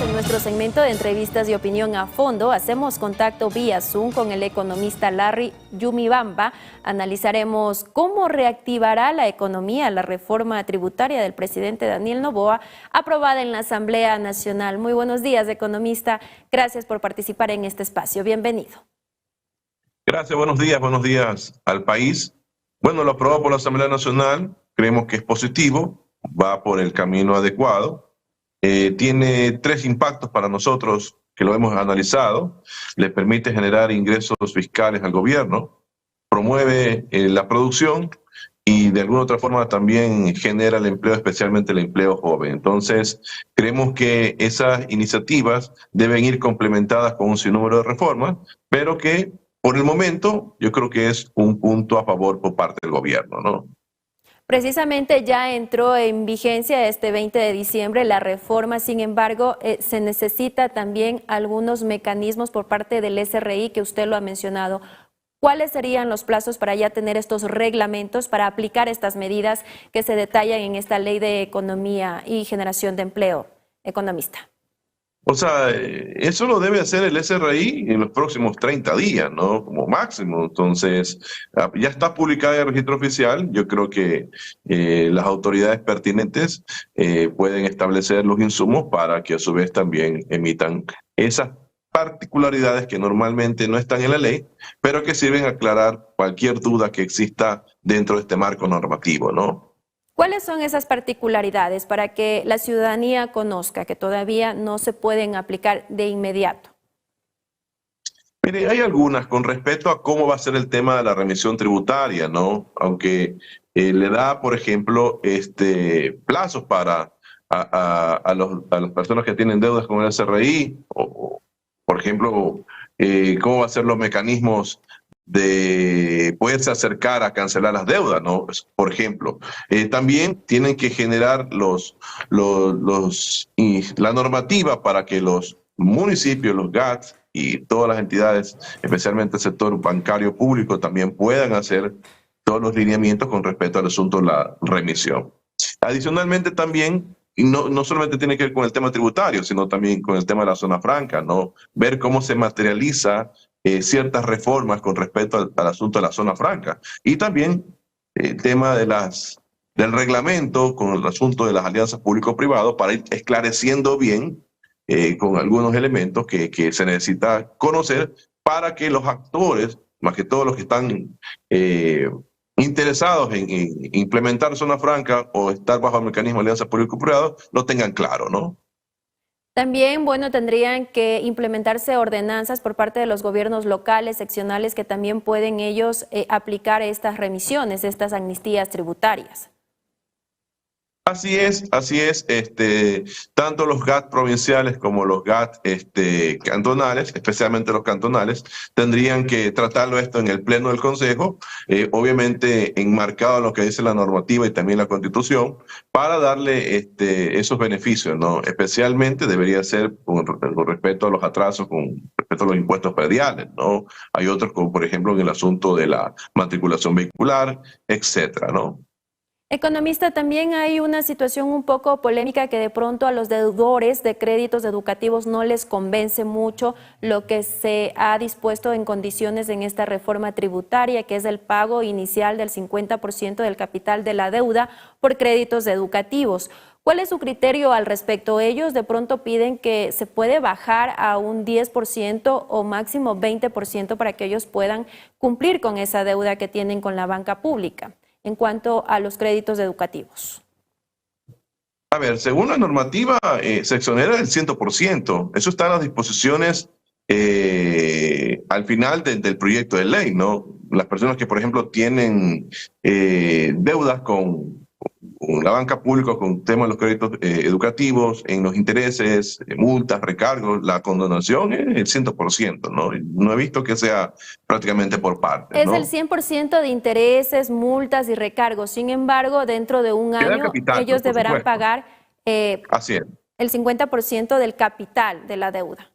días, en nuestro segmento de entrevistas y opinión a fondo, hacemos contacto vía Zoom con el economista Larry Yumibamba. Analizaremos cómo reactivará la economía la reforma tributaria del presidente Daniel Noboa, aprobada en la Asamblea Nacional. Muy buenos días, economista. Gracias por participar en este espacio. Bienvenido. Gracias, buenos días al país. Bueno, lo aprobado por la Asamblea Nacional, creemos que es positivo, va por el camino adecuado. Tiene tres impactos para nosotros que lo hemos analizado. Le permite generar ingresos fiscales al gobierno, promueve la producción y de alguna otra forma también genera el empleo, especialmente el empleo joven. Entonces, creemos que esas iniciativas deben ir complementadas con un sinnúmero de reformas, pero que por el momento yo creo que es un punto a favor por parte del gobierno, ¿no? Precisamente ya entró en vigencia este 20 de diciembre la reforma, sin embargo, se necesita también algunos mecanismos por parte del SRI que usted lo ha mencionado. ¿Cuáles serían los plazos para ya tener estos reglamentos para aplicar estas medidas que se detallan en esta Ley de Economía y Generación de Empleo, economista? O sea, eso lo debe hacer el SRI en los próximos 30 días, ¿no? Como máximo. Entonces, ya está publicada en el registro oficial. Yo creo que las autoridades pertinentes pueden establecer los insumos para que a su vez también emitan esas particularidades que normalmente no están en la ley, pero que sirven a aclarar cualquier duda que exista dentro de este marco normativo, ¿no? ¿Cuáles son esas particularidades para que la ciudadanía conozca que todavía no se pueden aplicar de inmediato? Mire, hay algunas con respecto a cómo va a ser el tema de la remisión tributaria, ¿no? Aunque le da, por ejemplo, plazos para a las personas que tienen deudas con el SRI, o por ejemplo, cómo va a ser los mecanismos de poderse acercar a cancelar las deudas, ¿no? Por ejemplo, también tienen que generar la normativa para que los municipios, los GATS y todas las entidades, especialmente el sector bancario público, también puedan hacer todos los lineamientos con respecto al asunto de la remisión. Adicionalmente también, y no solamente tiene que ver con el tema tributario, sino también con el tema de la zona franca, ¿no? Ver cómo se materializa ciertas reformas con respecto al asunto de la zona franca. Y también el tema de del reglamento con el asunto de las alianzas público-privado para ir esclareciendo bien con algunos elementos que se necesita conocer para que los actores, más que todos los que están interesados en implementar zona franca o estar bajo el mecanismo de alianza público-privado, lo tengan claro, ¿no? También, bueno, tendrían que implementarse ordenanzas por parte de los gobiernos locales, seccionales, que también pueden ellos aplicar estas remisiones, estas amnistías tributarias. Así es, tanto los GAT provinciales como los GAT cantonales, especialmente los cantonales, tendrían que tratarlo esto en el pleno del Consejo, obviamente enmarcado en lo que dice la normativa y también la Constitución, para darle esos beneficios, ¿no? Especialmente debería ser con respecto a los atrasos, con respecto a los impuestos prediales, ¿no? Hay otros, como por ejemplo en el asunto de la matriculación vehicular, etcétera, ¿no? Economista, también hay una situación un poco polémica que de pronto a los deudores de créditos educativos no les convence mucho lo que se ha dispuesto en condiciones en esta reforma tributaria, que es el pago inicial del 50% del capital de la deuda por créditos educativos. ¿Cuál es su criterio al respecto? Ellos de pronto piden que se puede bajar a un 10% o máximo 20% para que ellos puedan cumplir con esa deuda que tienen con la banca pública en cuanto a los créditos educativos. A ver, según la normativa, se exonera del 100%. Eso está en las disposiciones al final del proyecto de ley, ¿no? Las personas que, por ejemplo, tienen deudas con la banca pública con temas de los créditos educativos, en los intereses, multas, recargos, la condonación es el 100%, ¿no? No he visto que sea prácticamente por partes, ¿no? Es el 100% de intereses, multas y recargos. Sin embargo, dentro de un año capital, ellos deberán pagar Así es. el 50% del capital de la deuda.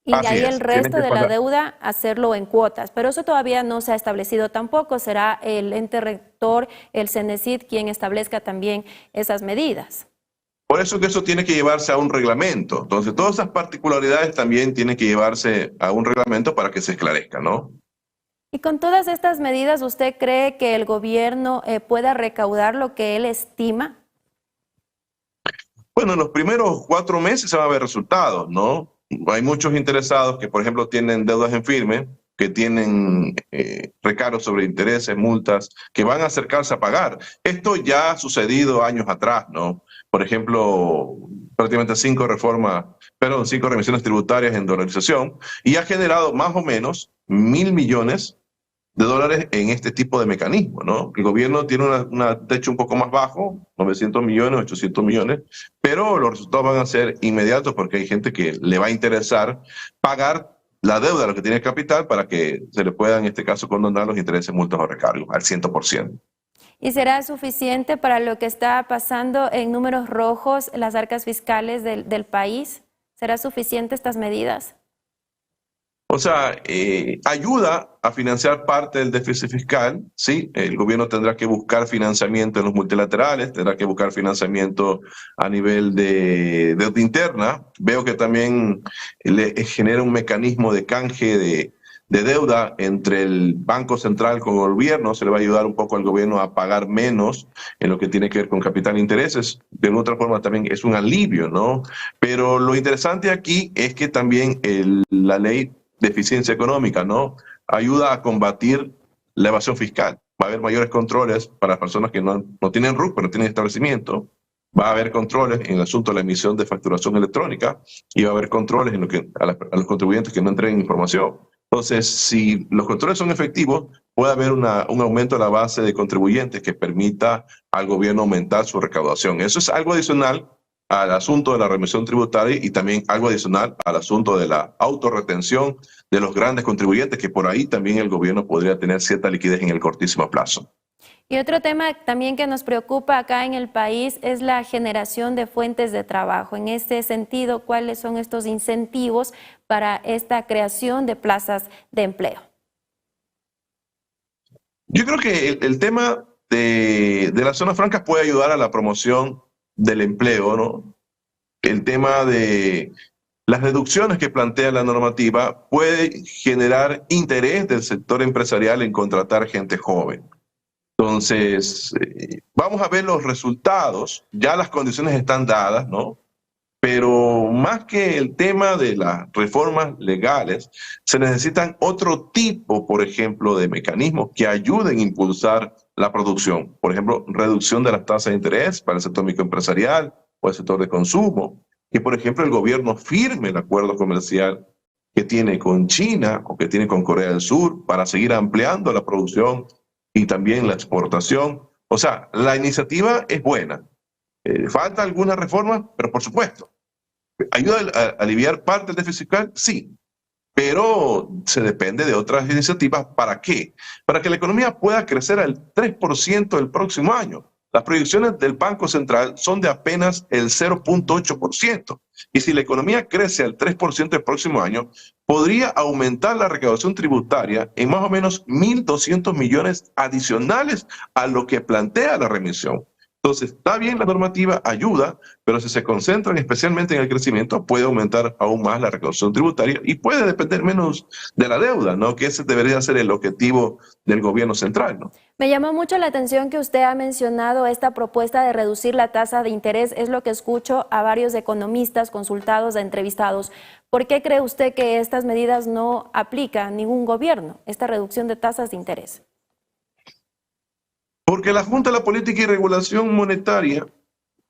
Y de Así ahí es. el resto de la pagar. deuda hacerlo en cuotas. Pero eso todavía no se ha establecido tampoco. Será el ente rector, el CENESID, quien establezca también esas medidas. Por eso que eso tiene que llevarse a un reglamento. Entonces, todas esas particularidades también tienen que llevarse a un reglamento para que se esclarezca, ¿no? Y con todas estas medidas, ¿usted cree que el gobierno pueda recaudar lo que él estima? Bueno, en los primeros 4 meses se van a ver resultados, ¿no? Hay muchos interesados que, por ejemplo, tienen deudas en firme, que tienen recargos sobre intereses, multas, que van a acercarse a pagar. Esto ya ha sucedido años atrás, ¿no? Por ejemplo, prácticamente 5 remisiones tributarias en dolarización y ha generado más o menos 1.000 millones de dólares en este tipo de mecanismo, ¿no? El gobierno tiene un techo un poco más bajo, 900 millones, 800 millones, pero los resultados van a ser inmediatos porque hay gente que le va a interesar pagar la deuda de lo que tiene el capital para que se le pueda, en este caso, condonar los intereses, multas o recargos al 100%. ¿Y será suficiente para lo que está pasando en números rojos, las arcas fiscales del país? ¿Será suficiente estas medidas? O sea, ayuda a financiar parte del déficit fiscal, ¿sí? El gobierno tendrá que buscar financiamiento en los multilaterales, tendrá que buscar financiamiento a nivel de deuda interna. Veo que también le genera un mecanismo de canje de deuda entre el Banco Central con el gobierno. Se le va a ayudar un poco al gobierno a pagar menos en lo que tiene que ver con capital e intereses. De otra forma también es un alivio, ¿no? Pero lo interesante aquí es que también la ley de eficiencia económica, ¿no? Ayuda a combatir la evasión fiscal. Va a haber mayores controles para las personas que no tienen RUC, pero no tienen establecimiento. Va a haber controles en el asunto de la emisión de facturación electrónica y va a haber controles en lo que, a los contribuyentes que no entreguen información. Entonces, si los controles son efectivos, puede haber un aumento de la base de contribuyentes que permita al gobierno aumentar su recaudación. Eso es algo adicional al asunto de la remisión tributaria y también algo adicional al asunto de la autorretención de los grandes contribuyentes, que por ahí también el gobierno podría tener cierta liquidez en el cortísimo plazo. Y otro tema también que nos preocupa acá en el país es la generación de fuentes de trabajo. En este sentido, ¿cuáles son estos incentivos para esta creación de plazas de empleo? Yo creo que el tema de las zonas francas puede ayudar a la promoción del empleo, ¿no? El tema de las reducciones que plantea la normativa puede generar interés del sector empresarial en contratar gente joven. Entonces, vamos a ver los resultados, ya las condiciones están dadas, ¿no? Pero más que el tema de las reformas legales, se necesitan otro tipo, por ejemplo, de mecanismos que ayuden a impulsar la producción. Por ejemplo, reducción de las tasas de interés para el sector microempresarial o el sector de consumo. Que, por ejemplo, el gobierno firme el acuerdo comercial que tiene con China o que tiene con Corea del Sur para seguir ampliando la producción y también la exportación. O sea, la iniciativa es buena. Falta alguna reforma, pero por supuesto. ¿Ayuda a aliviar parte del déficit fiscal? Sí, pero se depende de otras iniciativas. ¿Para qué? Para que la economía pueda crecer al 3% el próximo año. Las proyecciones del Banco Central son de apenas el 0.8%. Y si la economía crece al 3% el próximo año, podría aumentar la recaudación tributaria en más o menos 1.200 millones adicionales a lo que plantea la remisión. Entonces, está bien la normativa, ayuda, pero si se concentran especialmente en el crecimiento, puede aumentar aún más la recaudación tributaria y puede depender menos de la deuda, ¿no? Que ese debería ser el objetivo del gobierno central, ¿no? Me llamó mucho la atención que usted ha mencionado esta propuesta de reducir la tasa de interés. Es lo que escucho a varios economistas consultados, entrevistados. ¿Por qué cree usted que estas medidas no aplica ningún gobierno, esta reducción de tasas de interés? Porque la Junta de la Política y Regulación Monetaria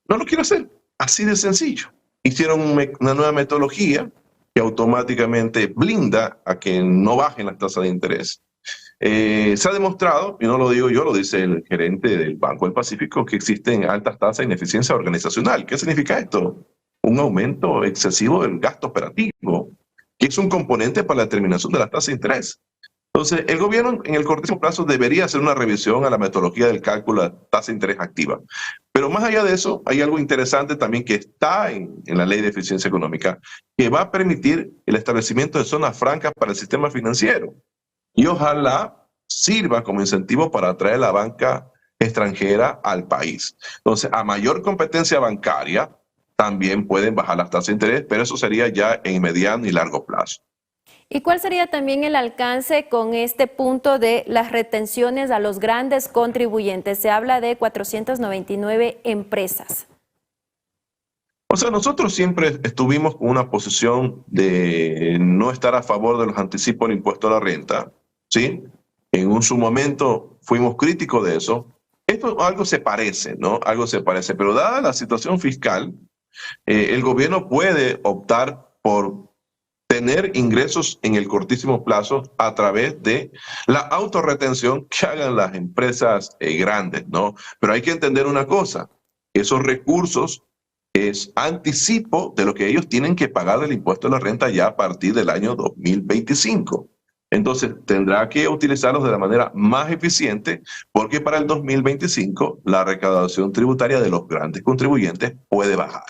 no lo quiere hacer, así de sencillo. Hicieron una nueva metodología que automáticamente blinda a que no bajen las tasas de interés. Se ha demostrado, y no lo digo yo, lo dice el gerente del Banco del Pacífico, que existen altas tasas de ineficiencia organizacional. ¿Qué significa esto? Un aumento excesivo del gasto operativo, que es un componente para la determinación de las tasas de interés. Entonces, el gobierno en el cortísimo plazo debería hacer una revisión a la metodología del cálculo de la tasa de interés activa. Pero más allá de eso, hay algo interesante también que está en la ley de eficiencia económica, que va a permitir el establecimiento de zonas francas para el sistema financiero. Y ojalá sirva como incentivo para atraer la banca extranjera al país. Entonces, a mayor competencia bancaria, también pueden bajar las tasas de interés, pero eso sería ya en mediano y largo plazo. ¿Y cuál sería también el alcance con este punto de las retenciones a los grandes contribuyentes? Se habla de 499 empresas. O sea, nosotros siempre estuvimos con una posición de no estar a favor de los anticipos del impuesto a la renta, ¿sí? En su momento fuimos críticos de eso. Esto algo se parece, ¿no? Algo se parece, pero dada la situación fiscal, el gobierno puede optar por tener ingresos en el cortísimo plazo a través de la autorretención que hagan las empresas grandes, ¿no? Pero hay que entender una cosa, esos recursos es anticipo de lo que ellos tienen que pagar del impuesto a la renta ya a partir del año 2025. Entonces, tendrá que utilizarlos de la manera más eficiente porque para el 2025 la recaudación tributaria de los grandes contribuyentes puede bajar.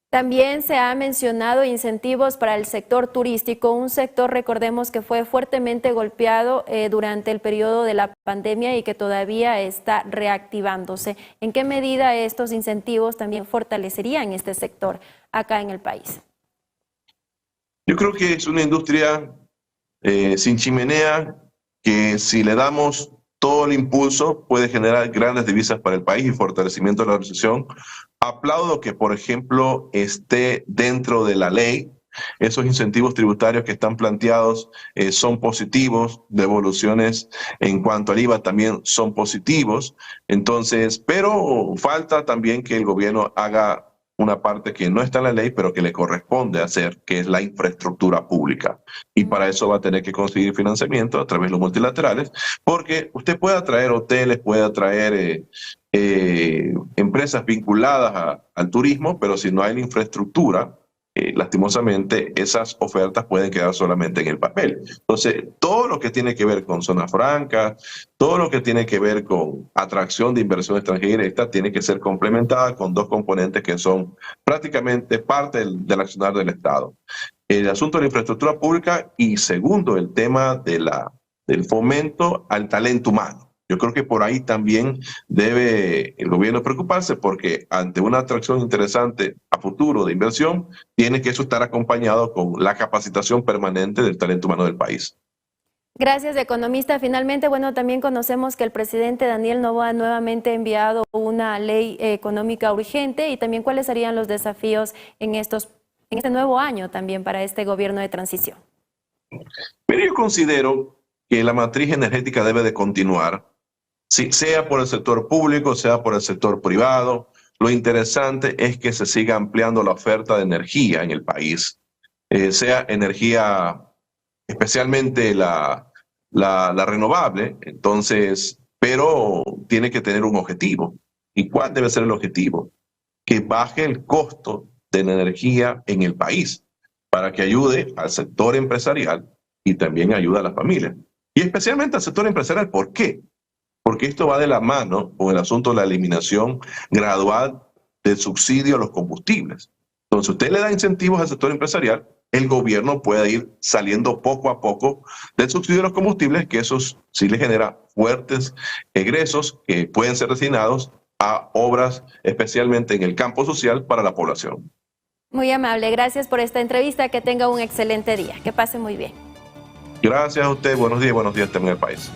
También se ha mencionado incentivos para el sector turístico, un sector, recordemos, que fue fuertemente golpeado durante el periodo de la pandemia y que todavía está reactivándose. ¿En qué medida estos incentivos también fortalecerían este sector acá en el país? Yo creo que es una industria sin chimenea que si le damos todo el impulso puede generar grandes divisas para el país y fortalecimiento de la recesión. Aplaudo que, por ejemplo, esté dentro de la ley. Esos incentivos tributarios que están planteados son positivos, devoluciones en cuanto al IVA también son positivos. Entonces, pero falta también que el gobierno haga una parte que no está en la ley, pero que le corresponde hacer, que es la infraestructura pública. Y para eso va a tener que conseguir financiamiento a través de los multilaterales, porque usted puede atraer hoteles, puede atraer empresas vinculadas al turismo, pero si no hay la infraestructura, lastimosamente esas ofertas pueden quedar solamente en el papel. Entonces, todo lo que tiene que ver con zonas francas, todo lo que tiene que ver con atracción de inversión extranjera directa, tiene que ser complementada con dos componentes que son prácticamente parte del accionar del Estado. El asunto de la infraestructura pública y segundo, el tema del fomento al talento humano. Yo creo que por ahí también debe el gobierno preocuparse porque ante una atracción interesante a futuro de inversión, tiene que eso estar acompañado con la capacitación permanente del talento humano del país. Gracias, economista. Finalmente, bueno, también conocemos que el presidente Daniel Noboa nuevamente ha enviado una ley económica urgente y también cuáles serían los desafíos en este nuevo año también para este gobierno de transición. Pero yo considero que la matriz energética debe de continuar, sea por el sector público, sea por el sector privado. Lo interesante es que se siga ampliando la oferta de energía en el país, sea energía, especialmente la renovable, entonces, pero tiene que tener un objetivo. ¿Y cuál debe ser el objetivo? Que baje el costo de la energía en el país para que ayude al sector empresarial y también ayude a las familias. Y especialmente al sector empresarial, ¿por qué? Porque esto va de la mano con el asunto de la eliminación gradual del subsidio a los combustibles. Entonces, usted le da incentivos al sector empresarial, el gobierno puede ir saliendo poco a poco del subsidio a los combustibles, que eso sí le genera fuertes egresos que pueden ser destinados a obras, especialmente en el campo social, para la población. Muy amable, gracias por esta entrevista, que tenga un excelente día, que pase muy bien. Gracias a usted, buenos días también al país.